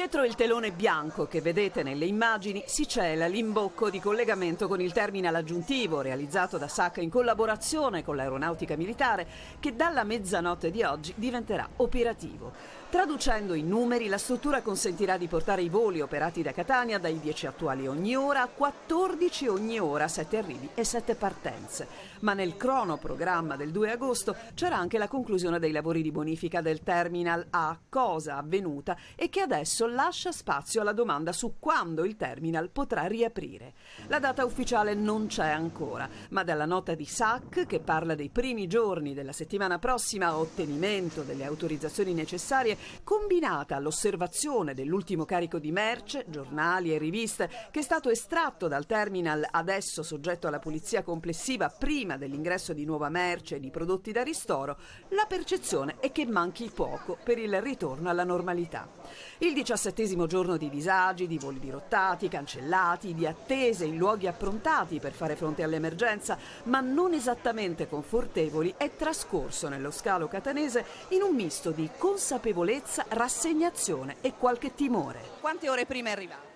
Dietro il telone bianco che vedete nelle immagini si cela l'imbocco di collegamento con il terminal aggiuntivo realizzato da SAC in collaborazione con l'aeronautica militare, che dalla mezzanotte di oggi diventerà operativo. Traducendo in numeri, la struttura consentirà di portare i voli operati da Catania dai 10 attuali ogni ora a 14 ogni ora, 7 arrivi e 7 partenze. Ma nel cronoprogramma del 2 agosto c'era anche la conclusione dei lavori di bonifica del terminal A, cosa avvenuta e che adesso lascia spazio alla domanda su quando il terminal potrà riaprire. La data ufficiale non c'è ancora, ma dalla nota di SAC, che parla dei primi giorni della settimana prossima a ottenimento delle autorizzazioni necessarie, combinata all'osservazione dell'ultimo carico di merce, giornali e riviste, che è stato estratto dal terminal adesso soggetto alla pulizia complessiva prima dell'ingresso di nuova merce e di prodotti da ristoro, la percezione è che manchi poco per il ritorno alla normalità. Il 17° giorno di disagi, di voli dirottati, cancellati, di attese in luoghi approntati per fare fronte all'emergenza, ma non esattamente confortevoli, è trascorso nello scalo catanese in un misto di consapevolezza, rassegnazione e qualche timore. Quante ore prima è arrivato?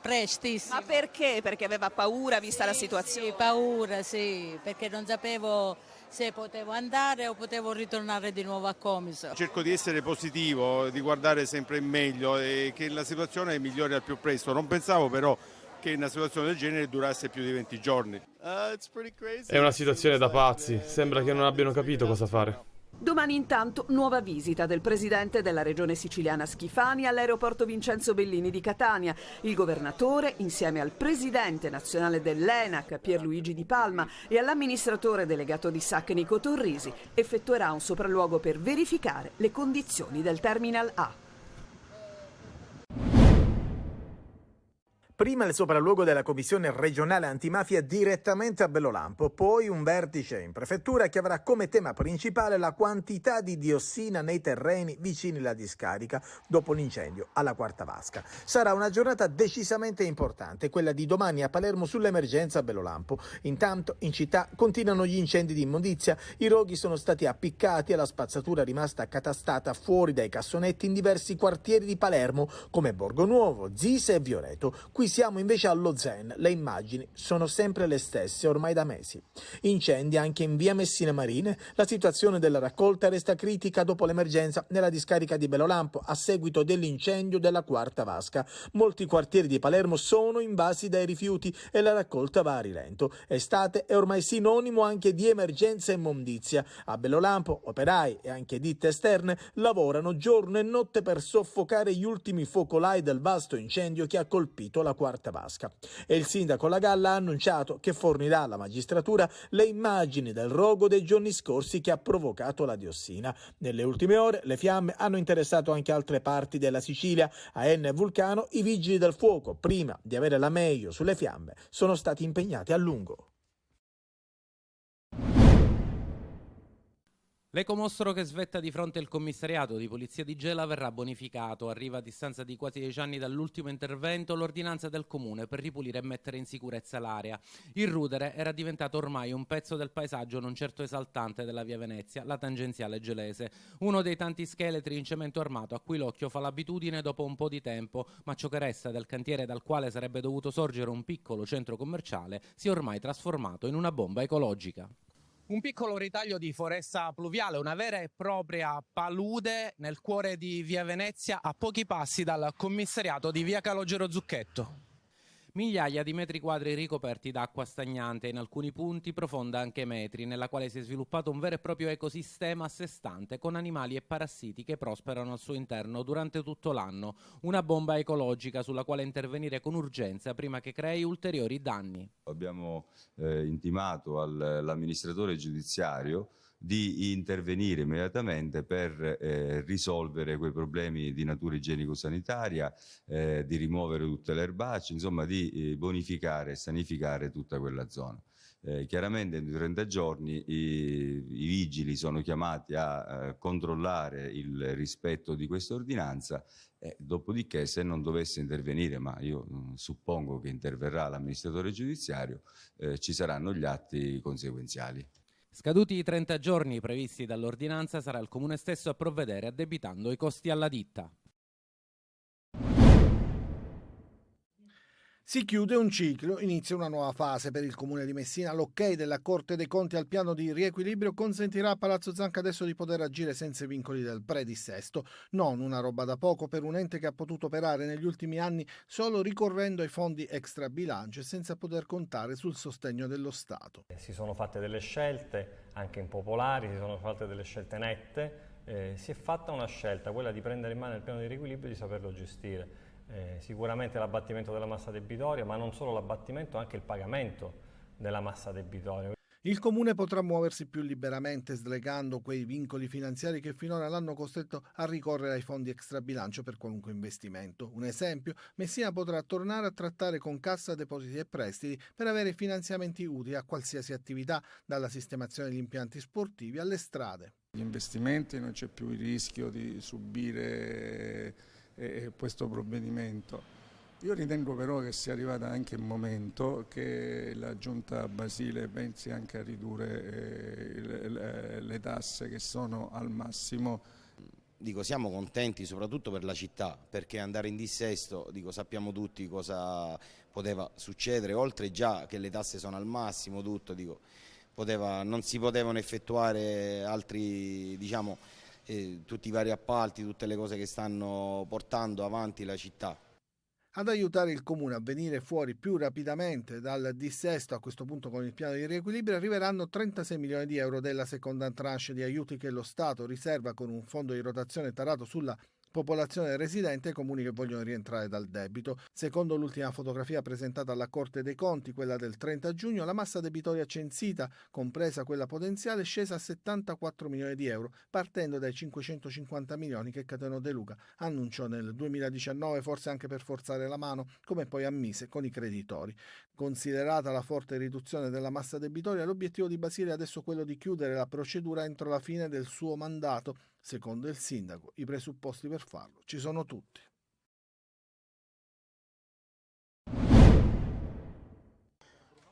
Prestissimo. Ma perché? Perché aveva paura vista la situazione? Sì, paura, sì, perché non sapevo se potevo andare o potevo ritornare di nuovo a Comiso. Cerco di essere positivo, di guardare sempre in meglio e che la situazione migliori al più presto. Non pensavo però che una situazione del genere durasse più di 20 giorni. È una situazione da pazzi, sembra che non abbiano capito cosa fare. Domani intanto nuova visita del presidente della regione siciliana Schifani all'aeroporto Vincenzo Bellini di Catania. Il governatore, insieme al presidente nazionale dell'ENAC Pierluigi Di Palma e all'amministratore delegato di SAC Nico Torrisi, effettuerà un sopralluogo per verificare le condizioni del Terminal A. Prima il sopralluogo della Commissione regionale antimafia direttamente a Bellolampo, poi un vertice in prefettura che avrà come tema principale la quantità di diossina nei terreni vicini alla discarica dopo l'incendio alla Quarta Vasca. Sarà una giornata decisamente importante, quella di domani a Palermo sull'emergenza a Bellolampo. Intanto in città continuano gli incendi di immondizia, i roghi sono stati appiccati e la spazzatura è rimasta accatastata fuori dai cassonetti in diversi quartieri di Palermo come Borgonuovo, Zise e Vioreto. Qui siamo invece allo Zen, le immagini sono sempre le stesse ormai da mesi. Incendi anche in via Messina Marine, la situazione della raccolta resta critica dopo l'emergenza nella discarica di Bellolampo a seguito dell'incendio della Quarta Vasca. Molti quartieri di Palermo sono invasi dai rifiuti e la raccolta va a rilento. Estate è ormai sinonimo anche di emergenza immondizia. A Bellolampo operai e anche ditte esterne lavorano giorno e notte per soffocare gli ultimi focolai del vasto incendio che ha colpito la Quarta Vasca. E il sindaco La Galla ha annunciato che fornirà alla magistratura le immagini del rogo dei giorni scorsi che ha provocato la diossina. Nelle ultime ore le fiamme hanno interessato anche altre parti della Sicilia. A Enna e Vulcano i vigili del fuoco, prima di avere la meglio sulle fiamme, sono stati impegnati a lungo. L'ecomostro che svetta di fronte al commissariato di polizia di Gela verrà bonificato. Arriva a distanza di quasi 10 anni dall'ultimo intervento l'ordinanza del comune per ripulire e mettere in sicurezza l'area. Il rudere era diventato ormai un pezzo del paesaggio non certo esaltante della via Venezia, la tangenziale gelese. Uno dei tanti scheletri in cemento armato a cui l'occhio fa l'abitudine dopo un po' di tempo, ma ciò che resta del cantiere dal quale sarebbe dovuto sorgere un piccolo centro commerciale si è ormai trasformato in una bomba ecologica. Un piccolo ritaglio di foresta pluviale, una vera e propria palude nel cuore di via Venezia, a pochi passi dal commissariato di via Calogero Zucchetto. Migliaia di metri quadri ricoperti d'acqua stagnante, in alcuni punti profonda anche metri, nella quale si è sviluppato un vero e proprio ecosistema a sé stante, con animali e parassiti che prosperano al suo interno durante tutto l'anno. Una bomba ecologica sulla quale intervenire con urgenza prima che crei ulteriori danni. Abbiamo intimato all'amministratore giudiziario di intervenire immediatamente per risolvere quei problemi di natura igienico-sanitaria, di rimuovere tutte le erbacce, insomma di bonificare e sanificare tutta quella zona. Chiaramente in 30 giorni i vigili sono chiamati a controllare il rispetto di questa ordinanza, dopodiché se non dovesse intervenire, ma io suppongo che interverrà l'amministratore giudiziario, ci saranno gli atti conseguenziali. Scaduti i 30 giorni previsti dall'ordinanza, sarà il comune stesso a provvedere addebitando i costi alla ditta. Si chiude un ciclo, inizia una nuova fase per il Comune di Messina. L'ok della Corte dei Conti al piano di riequilibrio consentirà a Palazzo Zanca adesso di poter agire senza i vincoli del predissesto. Non una roba da poco per un ente che ha potuto operare negli ultimi anni solo ricorrendo ai fondi extra bilancio e senza poter contare sul sostegno dello Stato. Si sono fatte delle scelte anche impopolari, si sono fatte delle scelte nette. Si è fatta una scelta, quella di prendere in mano il piano di riequilibrio e di saperlo gestire. Sicuramente l'abbattimento della massa debitoria, ma non solo l'abbattimento, anche il pagamento della massa debitoria. Il Comune potrà muoversi più liberamente slegando quei vincoli finanziari che finora l'hanno costretto a ricorrere ai fondi extrabilancio per qualunque investimento. Un esempio, Messina potrà tornare a trattare con Cassa Depositi e Prestiti per avere finanziamenti utili a qualsiasi attività, dalla sistemazione degli impianti sportivi alle strade. Gli investimenti, non c'è più il rischio di subire questo provvedimento. Io ritengo però che sia arrivato anche il momento che la Giunta Basile pensi anche a ridurre le tasse che sono al massimo. Siamo contenti soprattutto per la città, perché andare in dissesto, sappiamo tutti cosa poteva succedere, oltre già che le tasse sono al massimo, tutto, non si potevano effettuare altri, tutti i vari appalti, tutte le cose che stanno portando avanti la città. Ad aiutare il Comune a venire fuori più rapidamente dal dissesto, a questo punto con il piano di riequilibrio, arriveranno 36 milioni di euro della seconda tranche di aiuti che lo Stato riserva con un fondo di rotazione tarato sulla popolazione residente ai comuni che vogliono rientrare dal debito. Secondo l'ultima fotografia presentata alla Corte dei Conti, quella del 30 giugno, la massa debitoria censita, compresa quella potenziale, è scesa a 74 milioni di euro, partendo dai 550 milioni che Cateno De Luca annunciò nel 2019, forse anche per forzare la mano, come poi ammise con i creditori. Considerata la forte riduzione della massa debitoria, l'obiettivo di Basile è adesso quello di chiudere la procedura entro la fine del suo mandato. Secondo il sindaco, i presupposti per farlo ci sono tutti.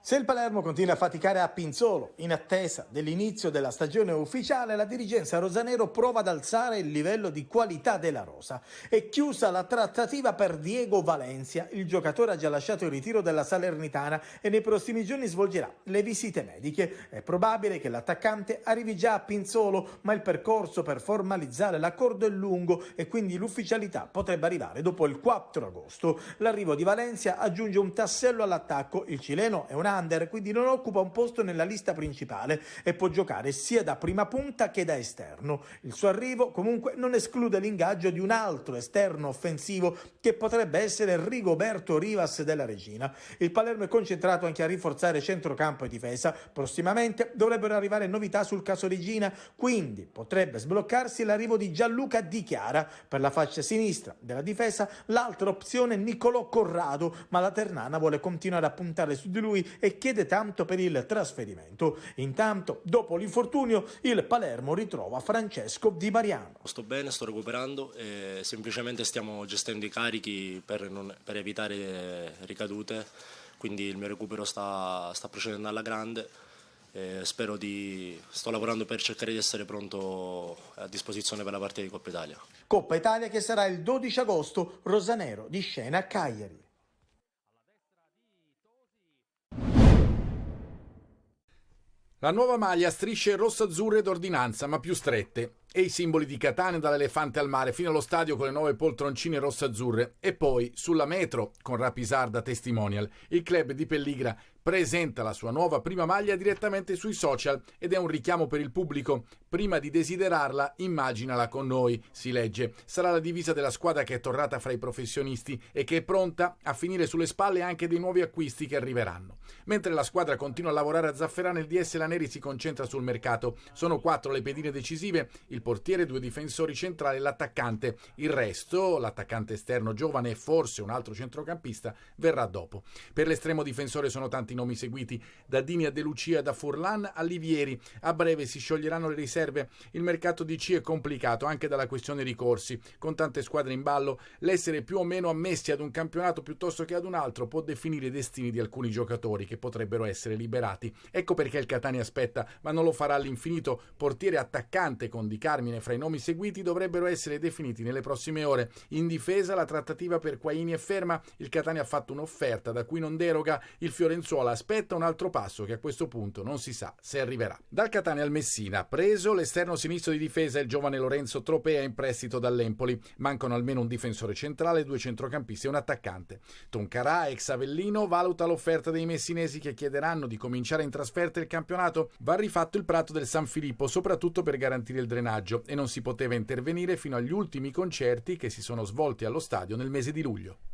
Se il Palermo continua a faticare a Pinzolo, in attesa dell'inizio della stagione ufficiale, la dirigenza rosanero prova ad alzare il livello di qualità della rosa. È chiusa la trattativa per Diego Valencia. Il giocatore ha già lasciato il ritiro della Salernitana e nei prossimi giorni svolgerà le visite mediche. È probabile che l'attaccante arrivi già a Pinzolo, ma il percorso per formalizzare l'accordo è lungo e quindi l'ufficialità potrebbe arrivare dopo il 4 agosto. L'arrivo di Valencia aggiunge un tassello all'attacco. Il cileno è un under, quindi non occupa un posto nella lista principale e può giocare sia da prima punta che da esterno. Il suo arrivo comunque non esclude l'ingaggio di un altro esterno offensivo che potrebbe essere Rigoberto Rivas della Regina. Il Palermo è concentrato anche a rinforzare centrocampo e difesa. Prossimamente dovrebbero arrivare novità sul caso Regina, quindi potrebbe sbloccarsi l'arrivo di Gianluca Di Chiara. Per la fascia sinistra della difesa l'altra opzione è Nicolò Corrado, ma la Ternana vuole continuare a puntare su di lui e chiede tanto per il trasferimento. Intanto, dopo l'infortunio, il Palermo ritrova Francesco Di Mariano. Sto bene, sto recuperando e semplicemente stiamo gestendo i carichi per evitare ricadute, quindi il mio recupero sta procedendo alla grande. Sto lavorando per cercare di essere pronto a disposizione per la partita di Coppa Italia. Coppa Italia che sarà il 12 agosto, rosanero di scena a Cagliari. La nuova maglia a strisce rosso-azzurre d'ordinanza, ma più strette, e i simboli di Catania dall'elefante al mare fino allo stadio con le nuove poltroncine rosso-azzurre e poi sulla metro con Rapisarda testimonial. Il club di Pelligra presenta la sua nuova prima maglia direttamente sui social ed è un richiamo per il pubblico. Prima di desiderarla, immaginala con noi, si legge. Sarà la divisa della squadra che è tornata fra i professionisti e che è pronta a finire sulle spalle anche dei nuovi acquisti che arriveranno. Mentre la squadra continua a lavorare a Zafferana, il DS Laneri si concentra sul mercato. Sono 4 le pedine decisive, il portiere, 2 difensori centrali e l'attaccante. Il resto, l'attaccante esterno giovane e forse un altro centrocampista, verrà dopo. Per l'estremo difensore sono tanti nomi seguiti, da Dini a De Lucia, da Furlan a Livieri. A breve si scioglieranno le riserve. Il mercato DC è complicato anche dalla questione ricorsi. Con tante squadre in ballo, l'essere più o meno ammessi ad un campionato piuttosto che ad un altro può definire i destini di alcuni giocatori che potrebbero essere liberati. Ecco perché il Catania aspetta, ma non lo farà all'infinito, portiere attaccante con Di Carlo Carmine fra i nomi seguiti dovrebbero essere definiti nelle prossime ore. In difesa la trattativa per Quaini è ferma, il Catania ha fatto un'offerta da cui non deroga, il Fiorenzuola aspetta un altro passo che a questo punto non si sa se arriverà. Dal Catania al Messina, preso l'esterno sinistro di difesa il giovane Lorenzo Tropea in prestito dall'Empoli. Mancano almeno un difensore centrale, 2 centrocampisti e un attaccante. Toncarà, ex Avellino, valuta l'offerta dei messinesi che chiederanno di cominciare in trasferta il campionato. Va rifatto il prato del San Filippo, soprattutto per garantire il drenaggio, e non si poteva intervenire fino agli ultimi concerti che si sono svolti allo stadio nel mese di luglio.